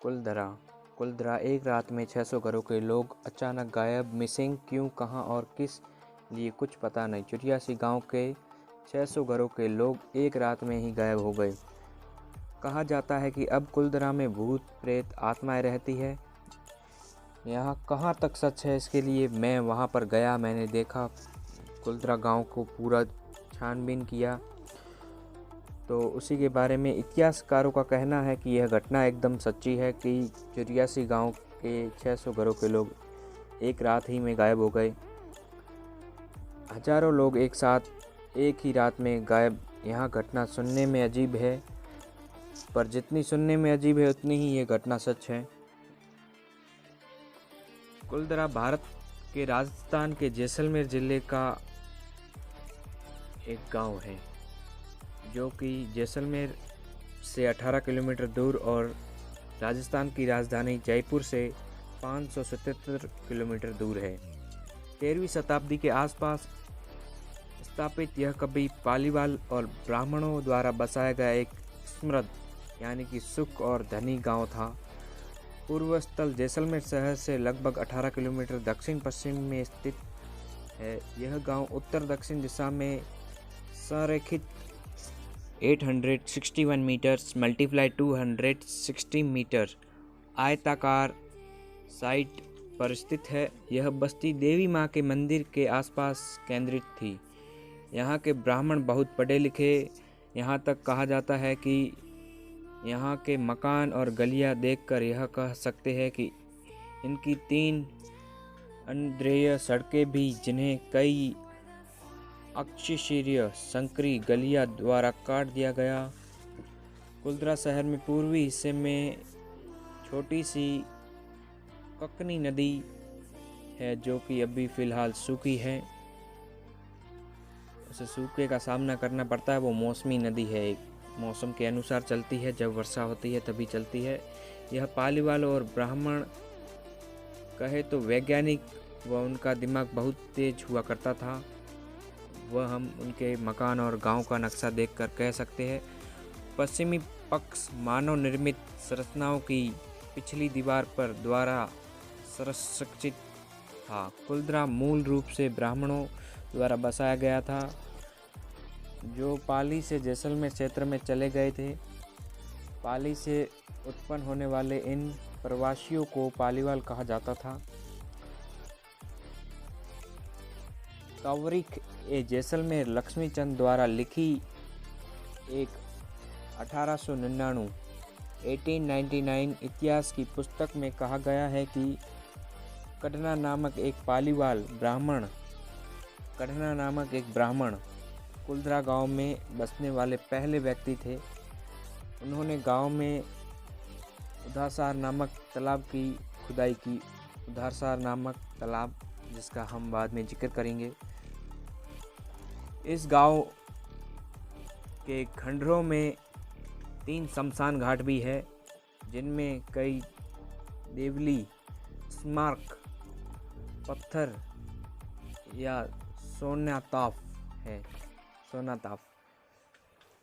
कुलधरा कुलधरा एक रात में 600 घरों के लोग अचानक गायब। मिसिंग क्यों, कहां और किस लिए कुछ पता नहीं। 84 गांव के 600 घरों के लोग एक रात में ही गायब हो गए। कहा जाता है कि अब कुलधरा में भूत प्रेत आत्माएं रहती है। यहाँ कहाँ तक सच है, इसके लिए मैं वहाँ पर गया। मैंने देखा, कुलधरा गांव को पूरा छानबीन किया। तो उसी के बारे में इतिहासकारों का कहना है कि यह घटना एकदम सच्ची है कि 84 गांव के 600 घरों के लोग एक रात ही में गायब हो गए। हजारों लोग एक साथ एक ही रात में गायब। यह घटना सुनने में अजीब है, पर जितनी सुनने में अजीब है उतनी ही ये घटना सच है। कुलधरा भारत के राजस्थान के जैसलमेर जिले का एक गांव है, जो कि जैसलमेर से 18 किलोमीटर दूर और राजस्थान की राजधानी जयपुर से 577 किलोमीटर दूर है। 13वीं शताब्दी के आसपास स्थापित यह कभी पालीवाल और ब्राह्मणों द्वारा बसाया गया एक समृद्ध यानी कि सुख और धनी गांव था। पूर्व स्थल जैसलमेर शहर से लगभग 18 किलोमीटर दक्षिण पश्चिम में स्थित है। यह गांव उत्तर दक्षिण दिशा में संरेखित 861 मीटर्स मल्टीप्लाई 260 मीटर आयताकार साइट पर स्थित है। यह बस्ती देवी माँ के मंदिर के आसपास केंद्रित थी। यहाँ के ब्राह्मण बहुत पढ़े लिखे, यहाँ तक कहा जाता है कि यहाँ के मकान और गलियाँ देखकर यह कह सकते हैं कि इनकी 3 अंद्रेय सड़कें भी, जिन्हें कई अक्षशिरीय संकरी गलियाँ द्वारा काट दिया गया। कुलधरा शहर में पूर्वी हिस्से में छोटी सी ककनी नदी है, जो कि अभी फ़िलहाल सूखी है। उसे सूखे का सामना करना पड़ता है। वो मौसमी नदी है, एक मौसम के अनुसार चलती है। जब वर्षा होती है तभी चलती है। यह पालीवाल और ब्राह्मण कहे तो वैज्ञानिक व उनका दिमाग बहुत तेज हुआ करता था। वह हम उनके मकान और गांव का नक्शा देखकर कह सकते हैं। पश्चिमी पक्ष मानव निर्मित संरचनाओं की पिछली दीवार पर द्वारा संरक्षित था। कुलधरा मूल रूप से ब्राह्मणों द्वारा बसाया गया था, जो पाली से जैसलमेर क्षेत्र में चले गए थे। पाली से उत्पन्न होने वाले इन प्रवासियों को पालीवाल कहा जाता था। कावरिख ए जैसलमेर लक्ष्मीचंद द्वारा लिखी एक 1899 इतिहास की पुस्तक में कहा गया है कि कढ़ना नामक एक ब्राह्मण कुलधरा गांव में बसने वाले पहले व्यक्ति थे। उन्होंने गांव में उधारसार नामक तालाब की खुदाई की। उधारसार नामक तालाब, जिसका हम बाद में जिक्र करेंगे। इस गांव के खंडरों में 3 शमशान घाट भी है, जिनमें कई देवली स्मारक पत्थर या सोनाताफ है।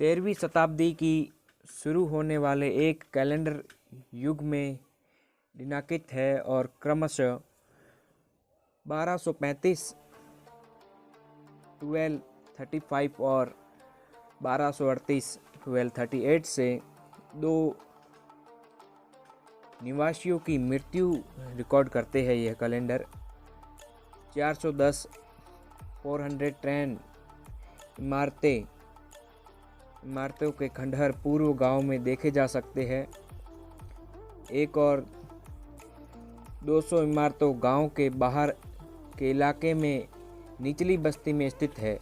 13वीं शताब्दी की शुरू होने वाले एक कैलेंडर युग में दिनांकित है और क्रमशः 1235 1235 और 1238 1238 से 2 निवासियों की मृत्यु रिकॉर्ड करते हैं यह कैलेंडर। 410 410 इमारतों के खंडहर पूर्व गांव में देखे जा सकते हैं। एक और 200 इमारतों गांव के बाहर के इलाके में निचली बस्ती में स्थित है।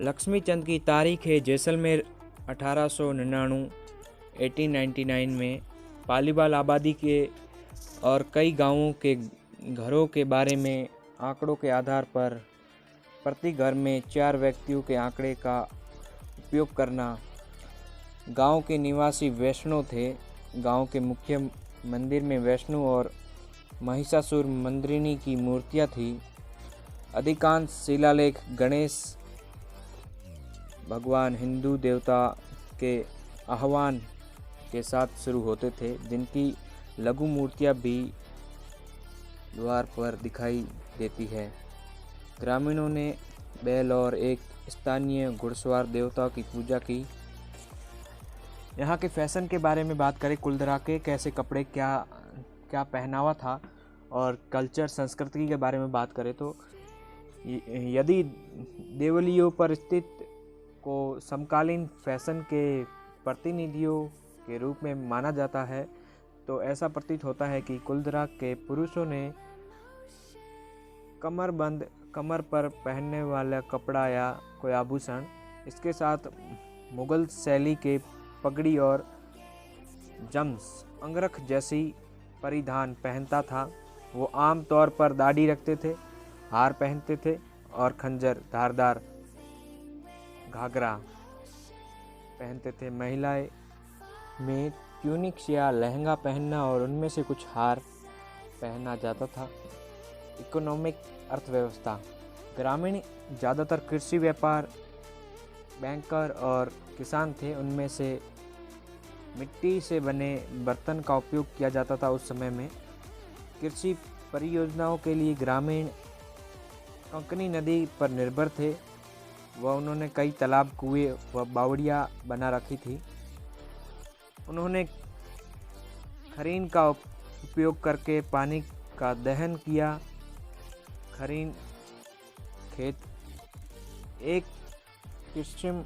लक्ष्मीचंद की तारीख है जैसलमेर 1899 में। पालीवाल आबादी के और कई गांवों के घरों के बारे में आंकड़ों के आधार पर प्रति घर में 4 व्यक्तियों के आंकड़े का उपयोग करना। गांव के निवासी वैष्णव थे। गांव के मुख्य मंदिर में वैष्णु और महिषासुर मंदिरिनी की मूर्तियां थी। अधिकांश शिलालेख गणेश भगवान, हिंदू देवता के आह्वान के साथ शुरू होते थे, जिनकी लघु मूर्तियाँ भी द्वार पर दिखाई देती है। ग्रामीणों ने बैल और एक स्थानीय घुड़सवार देवता की पूजा की। यहाँ के फैशन के बारे में बात करें, कुलधरा के कैसे कपड़े, क्या पहनावा था और कल्चर संस्कृति के बारे में बात करें तो यदि देवलियों पर स्थित को समकालीन फैशन के प्रतिनिधियों के रूप में माना जाता है, तो ऐसा प्रतीत होता है कि कुलधरा के पुरुषों ने कमरबंद, कमर पर पहनने वाला कपड़ा या कोई आभूषण, इसके साथ मुगल शैली के पगड़ी और जम्स, अंगरख जैसी परिधान पहनता था। वो आम तौर पर दाढ़ी रखते थे, हार पहनते थे और खंजर, धारदार घाघरा पहनते थे। महिलाएं में ट्यूनिक्स या लहंगा पहनना और उनमें से कुछ हार पहना जाता था। इकोनॉमिक अर्थव्यवस्था, ग्रामीण ज़्यादातर कृषि व्यापार, बैंकर और किसान थे। उनमें से मिट्टी से बने बर्तन का उपयोग किया जाता था उस समय में। कृषि परियोजनाओं के लिए ग्रामीण कंकनी नदी पर निर्भर थे। वह उन्होंने कई तालाब, कुएं व बावड़ियाँ बना रखी थी। उन्होंने खरीन का उपयोग करके पानी का दहन किया। खरीन खेत एक कृत्रिम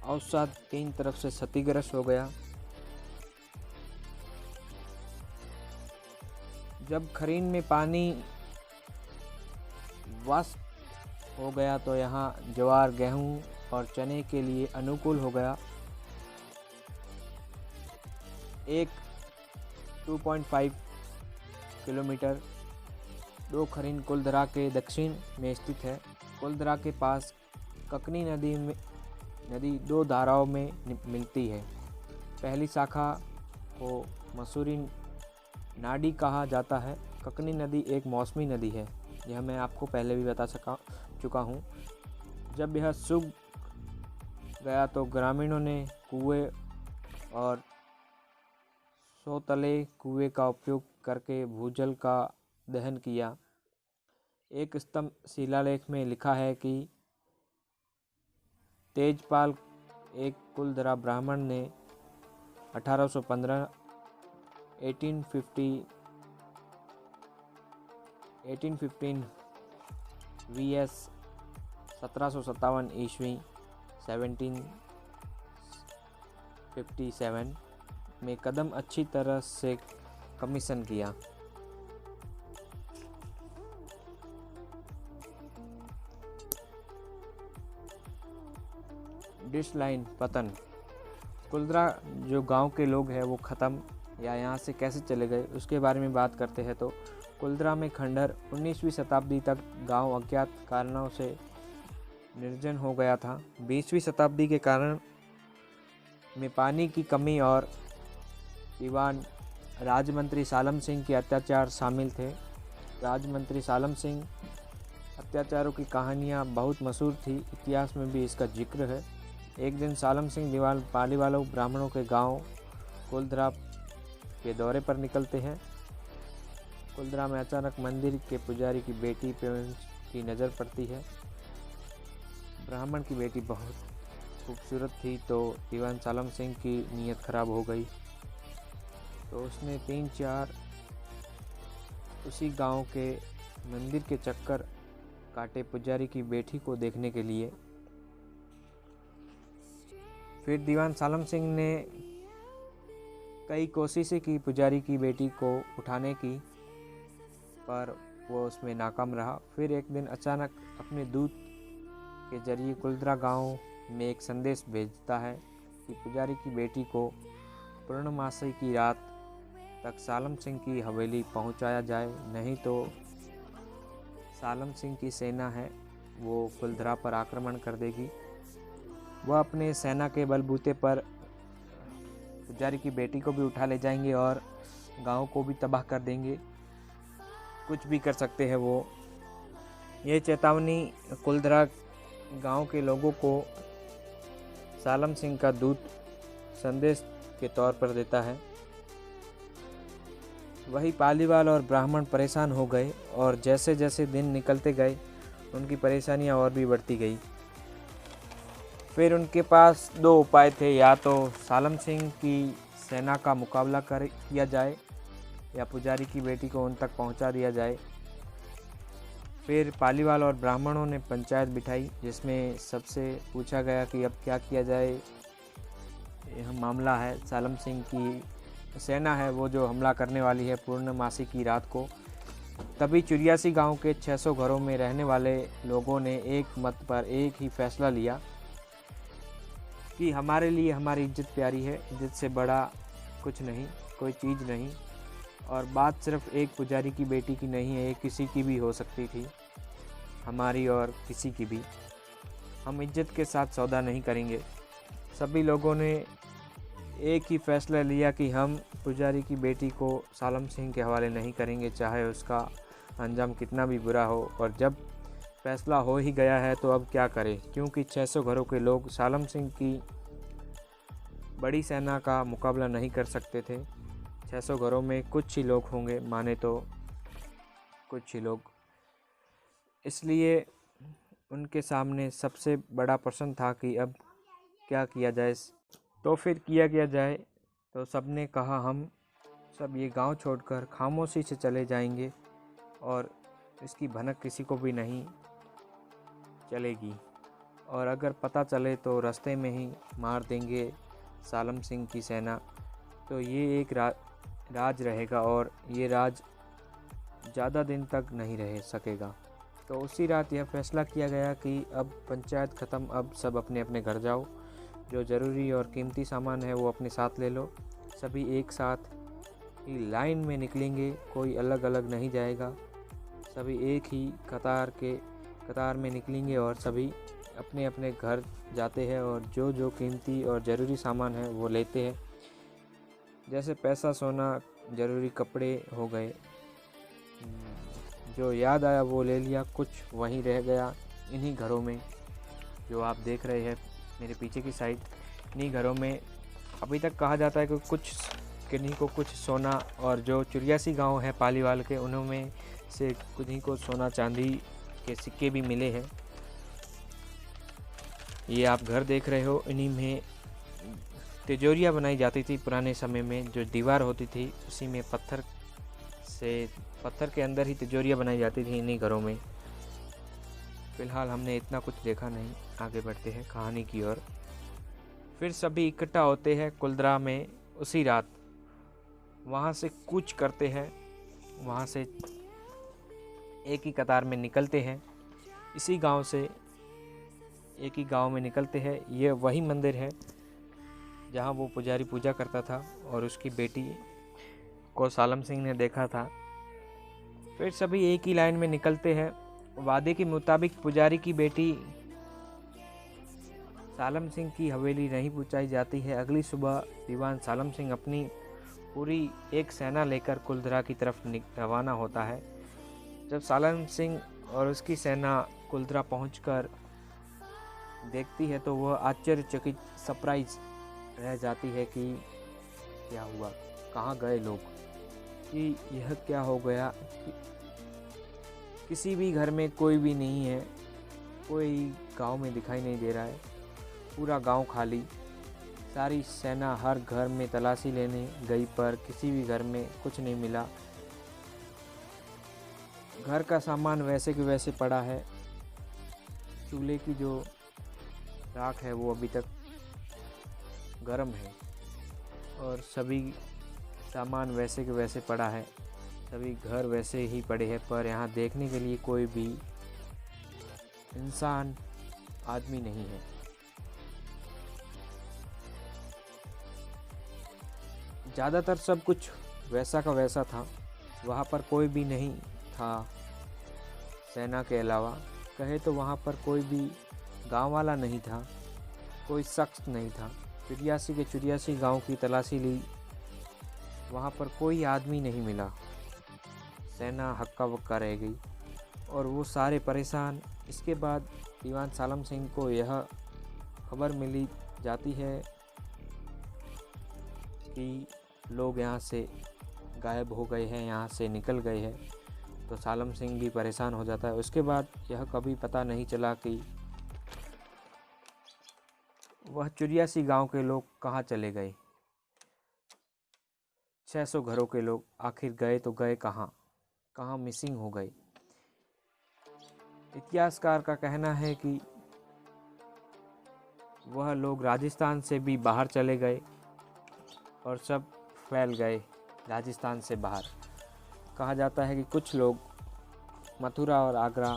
अवसाद 3 तरफ से क्षतिग्रस्त हो गया। जब खरीन में पानी वाष्प हो गया तो यहाँ ज्वार, गेहूं और चने के लिए अनुकूल हो गया। एक 2.5 किलोमीटर 2 खरीन कुलधरा के दक्षिण में स्थित है। कुलधरा के पास ककनी नदी 2 धाराओं में मिलती है। पहली शाखा को मसूरी नाडी कहा जाता है। ककनी नदी एक मौसमी नदी है, यह मैं आपको पहले भी बता चुका हूँ। जब यह सूख गया तो ग्रामीणों ने कुएं और सोतले कुएं का उपयोग करके भूजल का दहन किया। एक स्तंभ शिलालेख में लिखा है कि तेजपाल, एक कुलधरा ब्राह्मण ने 1815 1815 VS 1757 ईस्वी 1757 में कदम अच्छी तरह से कमीशन किया। डिसलाइन पतन, कुलधरा जो गांव के लोग हैं वो ख़त्म या यहाँ से कैसे चले गए उसके बारे में बात करते हैं। तो कुलधरा में खंडहर 19वीं शताब्दी तक गांव अज्ञात कारणों से निर्जन हो गया था। 20वीं शताब्दी के कारण में पानी की कमी और दीवान राजमंत्री सालम सिंह के अत्याचार शामिल थे। राजमंत्री सालम सिंह अत्याचारों की कहानियाँ बहुत मशहूर थी, इतिहास में भी इसका जिक्र है। एक दिन सालम सिंह दीवान पालीवालों ब्राह्मणों के गांव कुलधरा के दौरे पर निकलते हैं। कुलधरा में अचानक मंदिर के पुजारी की बेटी पे की नज़र पड़ती है। ब्राह्मण की बेटी बहुत खूबसूरत थी, तो दीवान सालम सिंह की नीयत खराब हो गई। तो उसने 3-4 उसी गांव के मंदिर के चक्कर काटे पुजारी की बेटी को देखने के लिए। फिर दीवान सालम सिंह ने कई कोशिशें की पुजारी की बेटी को उठाने की, पर वो उसमें नाकाम रहा। फिर एक दिन अचानक अपने दूत के जरिए कुलधरा गांव में एक संदेश भेजता है कि पुजारी की बेटी को पूर्णमासी की रात तक सालम सिंह की हवेली पहुंचाया जाए, नहीं तो सालम सिंह की सेना है वो कुलधरा पर आक्रमण कर देगी। वह अपने सेना के बलबूते पर पुजारी की बेटी को भी उठा ले जाएंगे और गांव को भी तबाह कर देंगे, कुछ भी कर सकते हैं वो। ये चेतावनी कुलधरा गांव के लोगों को सालम सिंह का दूत संदेश के तौर पर देता है। वही पालीवाल और ब्राह्मण परेशान हो गए और जैसे जैसे दिन निकलते गए उनकी परेशानियां और भी बढ़ती गई। फिर उनके पास दो उपाय थे, या तो सालम सिंह की सेना का मुकाबला किया जाए या पुजारी की बेटी को उन तक पहुंचा दिया जाए। फिर पालीवाल और ब्राह्मणों ने पंचायत बिठाई जिसमें सबसे पूछा गया कि अब क्या किया जाए। यह मामला है, सालम सिंह की सेना है वो जो हमला करने वाली है पूर्णमासी की रात को। तभी 84 गांव के 600 घरों में रहने वाले लोगों ने एक मत पर एक ही फैसला लिया कि हमारे लिए हमारी इज्जत प्यारी है, इज्जत से बड़ा कुछ नहीं, कोई चीज़ नहीं। और बात सिर्फ एक पुजारी की बेटी की नहीं है, ये किसी की भी हो सकती थी, हमारी और किसी की भी। हम इज्जत के साथ सौदा नहीं करेंगे। सभी लोगों ने एक ही फैसला लिया कि हम पुजारी की बेटी को सालम सिंह के हवाले नहीं करेंगे, चाहे उसका अंजाम कितना भी बुरा हो। और जब फैसला हो ही गया है तो अब क्या करें, क्योंकि 600 घरों के लोग सालम सिंह की बड़ी सेना का मुकाबला नहीं कर सकते थे। 600 घरों में कुछ ही लोग होंगे, माने तो कुछ ही लोग। इसलिए उनके सामने सबसे बड़ा प्रश्न था कि अब क्या किया जाए। तो फिर किया जाए। तो सबने कहा हम सब ये गांव छोड़कर खामोशी से चले जाएंगे और इसकी भनक किसी को भी नहीं चलेगी, और अगर पता चले तो रास्ते में ही मार देंगे सालम सिंह की सेना। तो ये एक राज रहेगा और ये राज ज़्यादा दिन तक नहीं रह सकेगा। तो उसी रात यह फैसला किया गया कि अब पंचायत ख़त्म, अब सब अपने अपने घर जाओ, जो ज़रूरी और कीमती सामान है वो अपने साथ ले लो। सभी एक साथ ही लाइन में निकलेंगे, कोई अलग अलग नहीं जाएगा। सभी एक ही कतार में निकलेंगे और सभी अपने अपने घर जाते हैं और जो जो कीमती और ज़रूरी सामान है वो लेते हैं। जैसे पैसा, सोना, ज़रूरी कपड़े हो गए, जो याद आया वो ले लिया, कुछ वहीं रह गया इन्हीं घरों में जो आप देख रहे हैं मेरे पीछे की साइड। इन्हीं घरों में अभी तक कहा जाता है कि किन्हीं को कुछ सोना, और जो 84 गांव है पालीवाल के उनमें से किन्हीं को सोना चांदी के सिक्के भी मिले हैं। ये आप घर देख रहे हो, इन्हीं में तिजोरियाँ बनाई जाती थी पुराने समय में। जो दीवार होती थी उसी में पत्थर के अंदर ही तिजोरियाँ बनाई जाती थी इन्हीं घरों में। फिलहाल हमने इतना कुछ देखा नहीं, आगे बढ़ते हैं कहानी की ओर। फिर सभी इकट्ठा होते हैं कुलदरा में उसी रात, वहाँ से कूच करते हैं, वहाँ से एक ही कतार में निकलते हैं, इसी गांव से एक ही गांव में निकलते हैं। ये वही मंदिर है जहाँ वो पुजारी पूजा करता था और उसकी बेटी को सालम सिंह ने देखा था। फिर सभी एक ही लाइन में निकलते हैं। वादे के मुताबिक पुजारी की बेटी सालम सिंह की हवेली नहीं पहुंचाई जाती है। अगली सुबह दीवान सालम सिंह अपनी पूरी एक सेना लेकर कुलदरा की तरफ रवाना होता है। जब सालम सिंह और उसकी सेना कुलदरा पहुंचकर देखती है तो वह आश्चर्यचकित सरप्राइज रह जाती है कि क्या हुआ, कहाँ गए लोग, कि यह क्या हो गया। किसी भी घर में कोई भी नहीं है, कोई गांव में दिखाई नहीं दे रहा है, पूरा गांव खाली। सारी सेना हर घर में तलाशी लेने गई पर किसी भी घर में कुछ नहीं मिला। घर का सामान वैसे के वैसे पड़ा है, चूल्हे की जो राख है वो अभी तक गर्म है और सभी सामान वैसे के वैसे पड़ा है, सभी घर वैसे ही पड़े हैं। पर यहाँ देखने के लिए कोई भी इंसान, आदमी नहीं है। ज़्यादातर सब कुछ वैसा का वैसा था, वहाँ पर कोई भी नहीं था सेना के अलावा। कहे तो वहाँ पर कोई भी गांव वाला नहीं था, कोई शख्स नहीं था। 84 के 84 गांव की तलाशी ली, वहाँ पर कोई आदमी नहीं मिला। सेना हक्का बक्का रह गई और वो सारे परेशान। इसके बाद दीवान सालम सिंह को यह खबर मिली जाती है कि लोग यहाँ से गायब हो गए हैं, यहाँ से निकल गए हैं, तो सालम सिंह भी परेशान हो जाता है। उसके बाद यह कभी पता नहीं चला कि वह चुरियासी गांव के लोग कहाँ चले गए। 600 घरों के लोग आखिर गए तो गए कहाँ, कहाँ मिसिंग हो गए। इतिहासकार का कहना है कि वह लोग राजस्थान से भी बाहर चले गए और सब फैल गए राजस्थान से बाहर। कहा जाता है कि कुछ लोग मथुरा और आगरा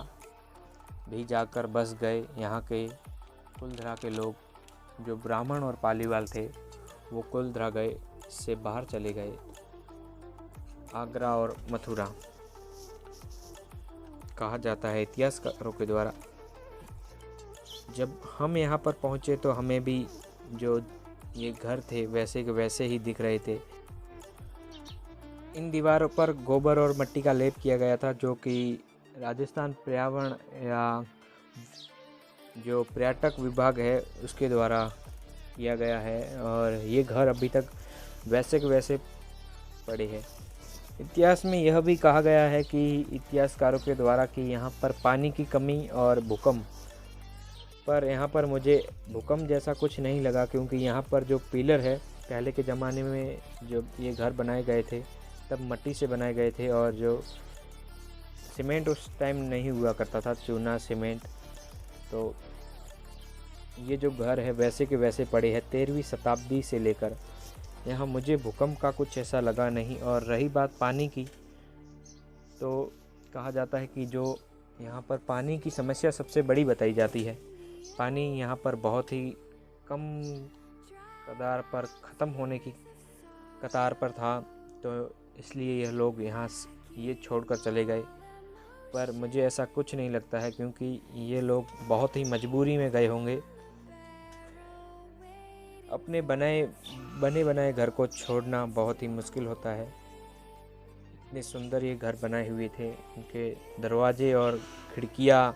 भी जाकर बस गए। यहाँ के कुलधरा के लोग जो ब्राह्मण और पालीवाल थे वो कुलधरा गए से बाहर चले गए, आगरा और मथुरा। कहा जाता है इतिहासकारों के द्वारा। जब हम यहाँ पर पहुँचे तो हमें भी जो ये घर थे वैसे के वैसे ही दिख रहे थे। इन दीवारों पर गोबर और मिट्टी का लेप किया गया था, जो कि राजस्थान पर्यावरण या जो पर्यटक विभाग है उसके द्वारा किया गया है, और ये घर अभी तक वैसे के वैसे पड़े हैं। इतिहास में यह भी कहा गया है कि इतिहासकारों के द्वारा कि यहाँ पर पानी की कमी और भूकंप, पर यहाँ पर मुझे भूकंप जैसा कुछ नहीं लगा, क्योंकि यहाँ पर जो पिलर है पहले के ज़माने में जो ये घर बनाए गए थे तब मिट्टी से बनाए गए थे, और जो सीमेंट उस टाइम नहीं हुआ करता था, चूना सीमेंट। तो ये जो घर है वैसे के वैसे पड़े हैं 13वीं शताब्दी से लेकर। यहाँ मुझे भूकंप का कुछ ऐसा लगा नहीं। और रही बात पानी की, तो कहा जाता है कि जो यहाँ पर पानी की समस्या सबसे बड़ी बताई जाती है। पानी यहाँ पर बहुत ही कम कतार पर ख़त्म होने की कतार पर था, तो इसलिए यह लोग यहाँ ये छोड़कर चले गए। पर मुझे ऐसा कुछ नहीं लगता है, क्योंकि ये लोग बहुत ही मजबूरी में गए होंगे। अपने बने बनाए घर को छोड़ना बहुत ही मुश्किल होता है। इतने सुंदर ये घर बनाए हुए थे, इनके दरवाजे और खिड़कियाँ,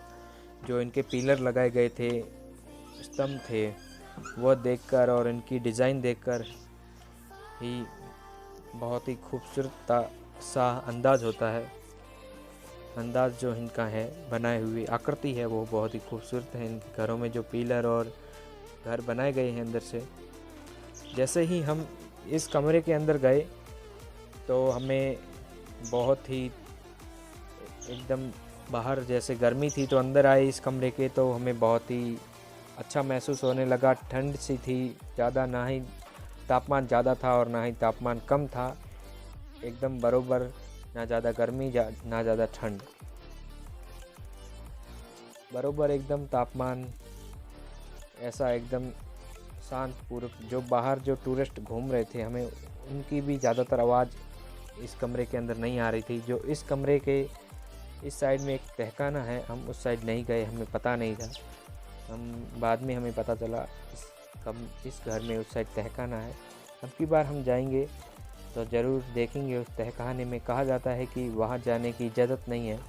जो इनके पिलर लगाए गए थे, स्तंभ थे, वह देखकर और इनकी डिज़ाइन देखकर ही बहुत ही खूबसूरत सा अंदाज़ होता है। अंदाज़ जो इनका है बनाए हुए आकृति है वो बहुत ही खूबसूरत है। इनके घरों में जो पिलर और घर बनाए गए हैं अंदर से। जैसे ही हम इस कमरे के अंदर गए तो हमें बहुत ही एकदम बाहर जैसे गर्मी थी, तो अंदर आए इस कमरे के तो हमें बहुत ही अच्छा महसूस होने लगा। ठंड सी थी, ज़्यादा ना ही तापमान ज़्यादा था और ना ही तापमान कम था, एकदम बरोबर, ना ज़्यादा गर्मी ना ज़्यादा ठंड, बरोबर एकदम तापमान ऐसा एकदम शांत पूर्वक। जो बाहर जो टूरिस्ट घूम रहे थे हमें उनकी भी ज़्यादातर आवाज़ इस कमरे के अंदर नहीं आ रही थी। जो इस कमरे के इस साइड में एक तहखाना है, हम उस साइड नहीं गए, हमें पता नहीं था। हम बाद में हमें पता चला इस घर में उस साइड तहखाना है। अब की बार हम जाएंगे तो ज़रूर देखेंगे उस तहखाने में। कहा जाता है कि वहाँ जाने की इजाज़त नहीं है।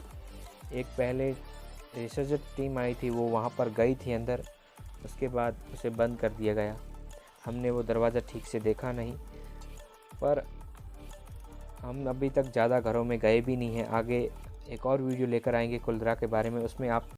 एक पहले रिसर्च टीम आई थी, वो वहाँ पर गई थी अंदर, उसके बाद उसे बंद कर दिया गया। हमने वो दरवाज़ा ठीक से देखा नहीं। पर हम अभी तक ज़्यादा घरों में गए भी नहीं हैं। आगे एक और वीडियो लेकर आएंगे कुलधरा के बारे में, उसमें आप